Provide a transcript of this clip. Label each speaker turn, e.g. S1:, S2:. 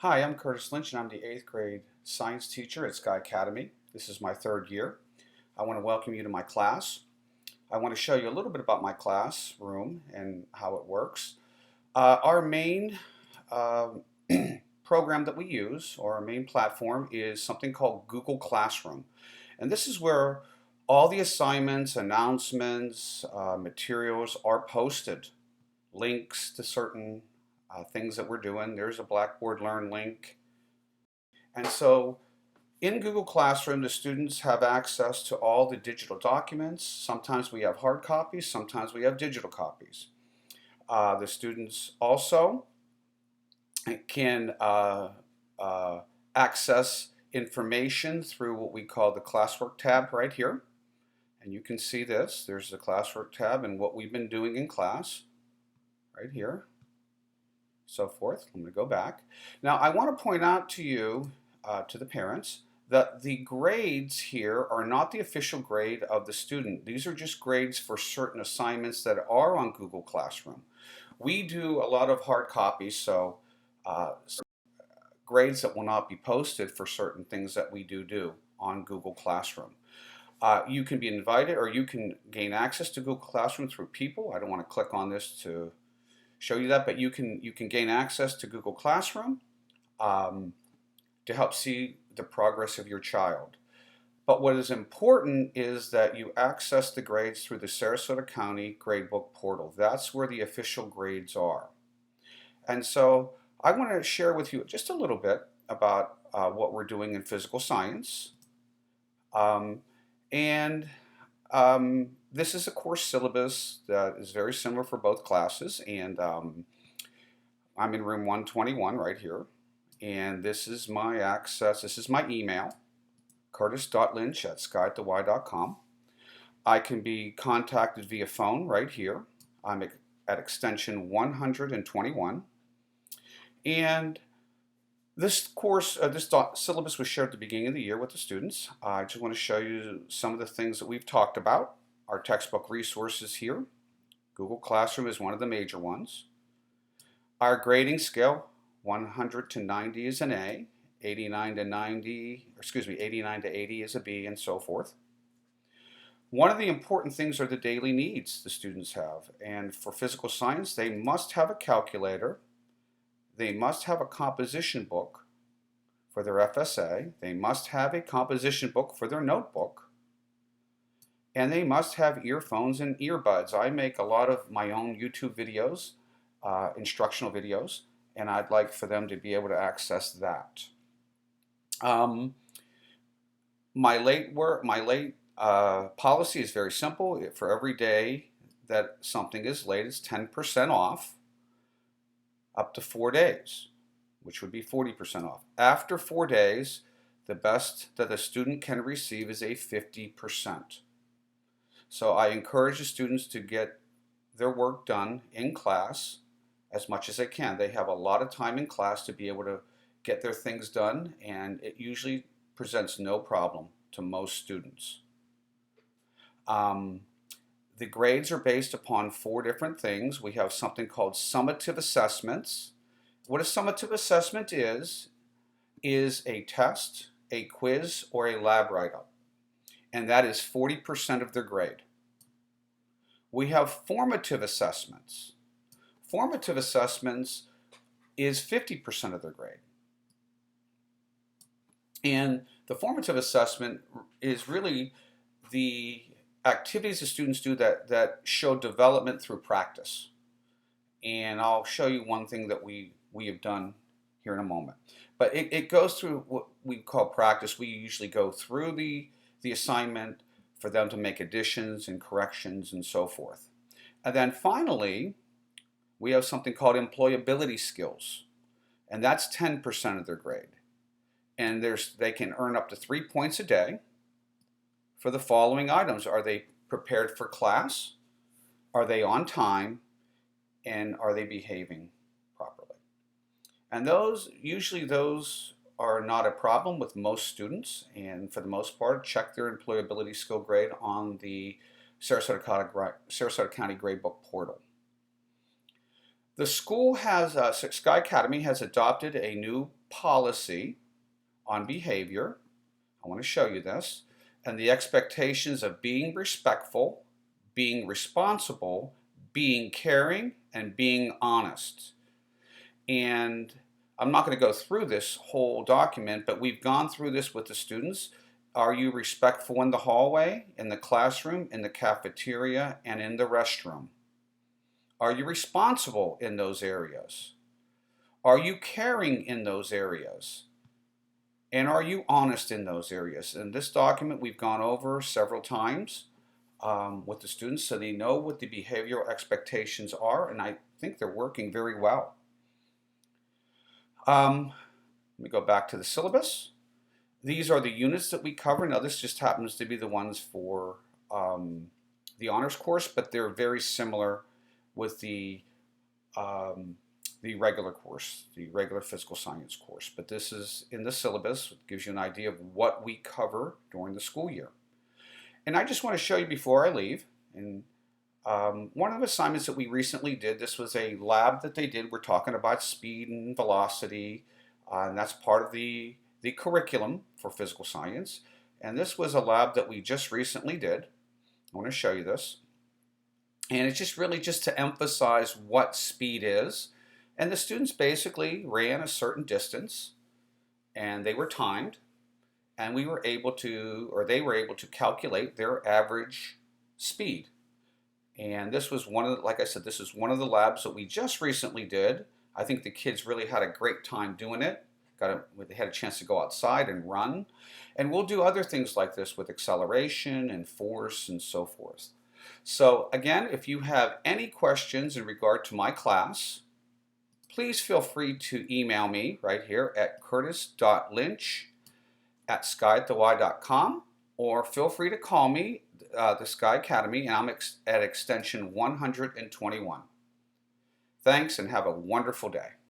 S1: Hi, I'm Curtis Lynch and I'm the 8th grade science teacher at Sky Academy. This is my third year. I want to welcome you to my class. I want to show you a little bit about my classroom and how it works. Our main uh, program that we use, or our main platform, is something called Google Classroom. And this is where all the assignments, announcements, materials are posted, links to certain things that we're doing. There's a Blackboard Learn link. And so in Google Classroom, the students have access to all the digital documents. Sometimes we have hard copies, sometimes we have digital copies. The students also can access information through what we call the classwork tab right here. And you can see this. There's the classwork tab and what we've been doing in class right here, so forth. I'm going to go back. Now I want to point out to you, to the parents, that the grades here are not the official grade of the student. These are just grades for certain assignments that are on Google Classroom. We do a lot of hard copies, so grades that will not be posted for certain things that we do on Google Classroom. You can be invited, or you can gain access to Google Classroom through people. I don't want to click on this to show you that, but you can gain access to Google Classroom to help see the progress of your child. But what is important is that you access the grades through the Sarasota County Gradebook portal. That's where the official grades are. And so I want to share with you just a little bit about what we're doing in physical science. And this is a course syllabus that is very similar for both classes, and I'm in room 121 right here, and this is my access, this is my email, curtis.lynch@skyatthey.com. I can be contacted via phone right here. I'm at extension 121, and this course, this syllabus was shared at the beginning of the year with the students. I just want to show you some of the things that we've talked about. Our textbook resources here. Google Classroom is one of the major ones. Our grading scale, 100 to 90 is an A, 89 to 90, excuse me, 89 to 80 is a B, and so forth. One of the important things are the daily needs the students have. And for physical science, they must have a calculator. They must have a composition book for their FSA. They must have a composition book for their notebook. And they must have earphones and earbuds. I make a lot of my own YouTube videos, instructional videos, and I'd like for them to be able to access that. My late policy is very simple. For every day that something is late, it's 10% off, up to 4 days, which would be 40% off. After 4 days, the best that a student can receive is a 50%. So I encourage the students to get their work done in class as much as they can. They have a lot of time in class to be able to get their things done, and it usually presents no problem to most students. The grades are based upon 4 different things. We have something called summative assessments. What a summative assessment is a test, a quiz, or a lab write-up. And that is 40% of their grade. We have formative assessments. Formative assessments is 50% of their grade. And the formative assessment is really the activities the students do that show development through practice. And I'll show you one thing that we have done here in a moment. But it goes through what we call practice. We usually go through the assignment for them to make additions and corrections and so forth. And then finally, we have something called employability skills. And that's 10% of their grade. And they can earn up to 3 points a day for the following items. Are they prepared for class? Are they on time? And are they behaving properly? And usually those are not a problem with most students, and for the most part check their employability skill grade on the Sarasota County Gradebook portal. The school has, Sky Academy has adopted a new policy on behavior. I want to show you this. And the expectations of being respectful, being responsible, being caring, and being honest. And I'm not going to go through this whole document, but we've gone through this with the students. Are you respectful in the hallway, in the classroom, in the cafeteria, and in the restroom? Are you responsible in those areas? Are you caring in those areas? And are you honest in those areas? And this document we've gone over several times with the students so they know what the behavioral expectations are, and I think they're working very well. Let me go back to the syllabus. These are the units that we cover. Now this just happens to be the ones for the honors course, but they're very similar with the regular course, the regular physical science course. But this is in the syllabus. It gives you an idea of what we cover during the school year. And I just want to show you before I leave, and one of the assignments that we recently did, this was a lab that they did. We're talking about speed and velocity, and that's part of the curriculum for physical science. And this was a lab that we just recently did. I want to show you this. And it's just really just to emphasize what speed is. And the students basically ran a certain distance, and they were timed, and we were able to, or they were able to calculate their average speed. And this was one of the, like I said, this is one of the labs that we just recently did. I think the kids really had a great time doing it. They had a chance to go outside and run. And we'll do other things like this with acceleration and force and so forth. So again, if you have any questions in regard to my class, please feel free to email me right here at curtis.lynch@skyatthey.com, or feel free to call me, the Sky Academy, and I'm at extension 121. Thanks, and have a wonderful day.